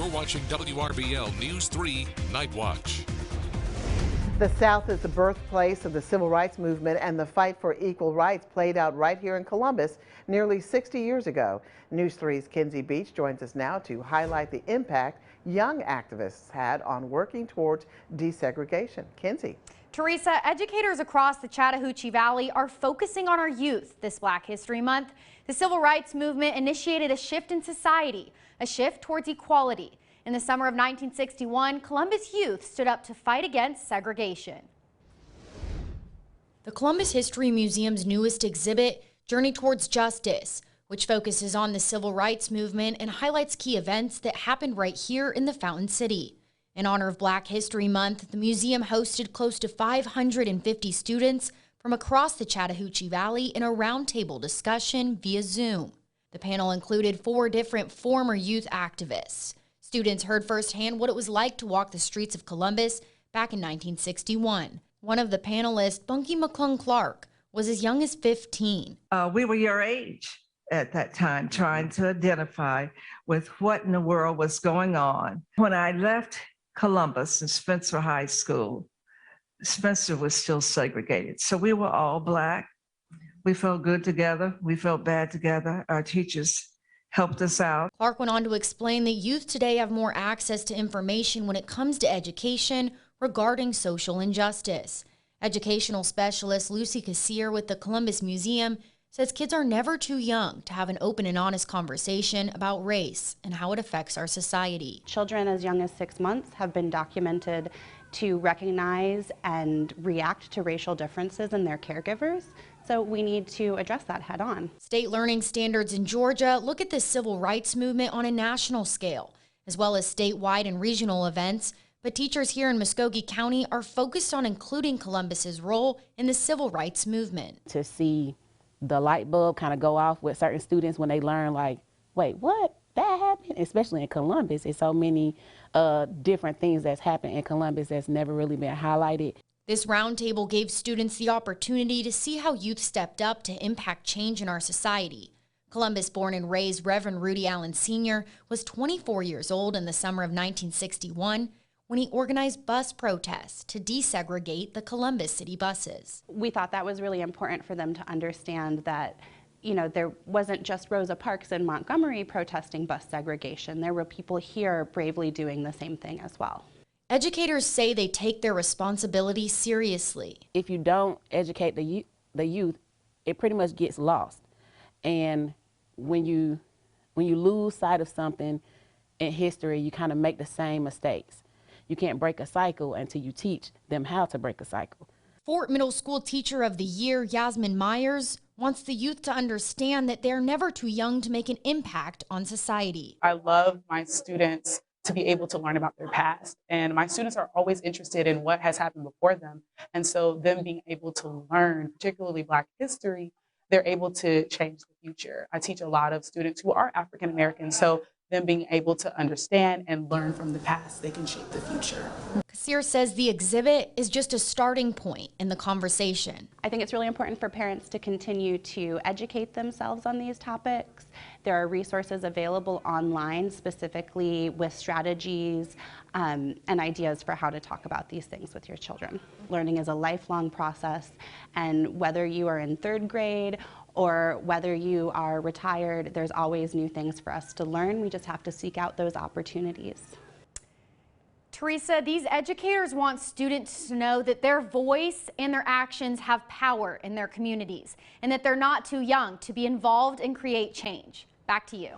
You're watching WRBL News 3 Night Watch. The South is the birthplace of the civil rights movement, and the fight for equal rights played out right here in Columbus nearly 60 years ago. News 3's Kinsey Beach joins us now to highlight the impact young activists had on working towards desegregation. Kinsey. Teresa, educators across the Chattahoochee Valley are focusing on our youth this Black History Month. The civil rights movement initiated a shift in society, a shift towards equality. In the summer of 1961, Columbus youth stood up to fight against segregation. The Columbus History Museum's newest exhibit, Journey Towards Justice, which focuses on the civil rights movement and highlights key events that happened right here in the Fountain City. In honor of Black History Month, the museum hosted close to 550 students from across the Chattahoochee Valley in a roundtable discussion via Zoom. The panel included 4 different former youth activists. Students heard firsthand what it was like to walk the streets of Columbus back in 1961. One of the panelists, Bunky McClung Clark, was as young as 15. We were your age at that time, trying to identify with what in the world was going on. When I left Columbus and Spencer High School, Spencer was still segregated. So we were all Black. We felt good together. We felt bad together. Our teachers helped us out. Clark went on to explain that youth today have more access to information when it comes to education regarding social injustice. Educational specialist Lucy Cassier with the Columbus Museum says kids are never too young to have an open and honest conversation about race and how it affects our society. Children as young as 6 months have been documented to recognize and react to racial differences in their caregivers. So we need to address that head on. State learning standards in Georgia look at the civil rights movement on a national scale, as well as statewide and regional events. But teachers here in Muskogee County are focused on including Columbus's role in the civil rights movement. To see the light bulb kind of go off with certain students when they learn, like, wait, what? That happened? Especially in Columbus. There's so many different things that's happened in Columbus that's never really been highlighted. This roundtable gave students the opportunity to see how youth stepped up to impact change in our society. Columbus born and raised Reverend Rudy Allen Sr. was 24 years old in the summer of 1961 when he organized bus protests to desegregate the Columbus city buses. We thought that was really important for them to understand that, you know, there wasn't just Rosa Parks in Montgomery protesting bus segregation. There were people here bravely doing the same thing as well. Educators say they take their responsibility seriously. If you don't educate the youth, it pretty much gets lost. And when you lose sight of something in history, you kind of make the same mistakes. You can't break a cycle until you teach them how to break a cycle. Fort Middle School Teacher of the Year, Yasmin Myers, wants the youth to understand that they're never too young to make an impact on society. I love my students to be able to learn about their past. And my students are always interested in what has happened before them. And so them being able to learn, particularly Black history, they're able to change the future. I teach a lot of students who are African American, so them being able to understand and learn from the past, they can shape the future. Cassier says the exhibit is just a starting point in the conversation. I think it's really important for parents to continue to educate themselves on these topics. There are resources available online specifically with strategies and ideas for how to talk about these things with your children. Learning is a lifelong process, and whether you are in 3rd grade or whether you are retired, there's always new things for us to learn. We just have to seek out those opportunities. Teresa, these educators want students to know that their voice and their actions have power in their communities and that they're not too young to be involved and create change. Back to you.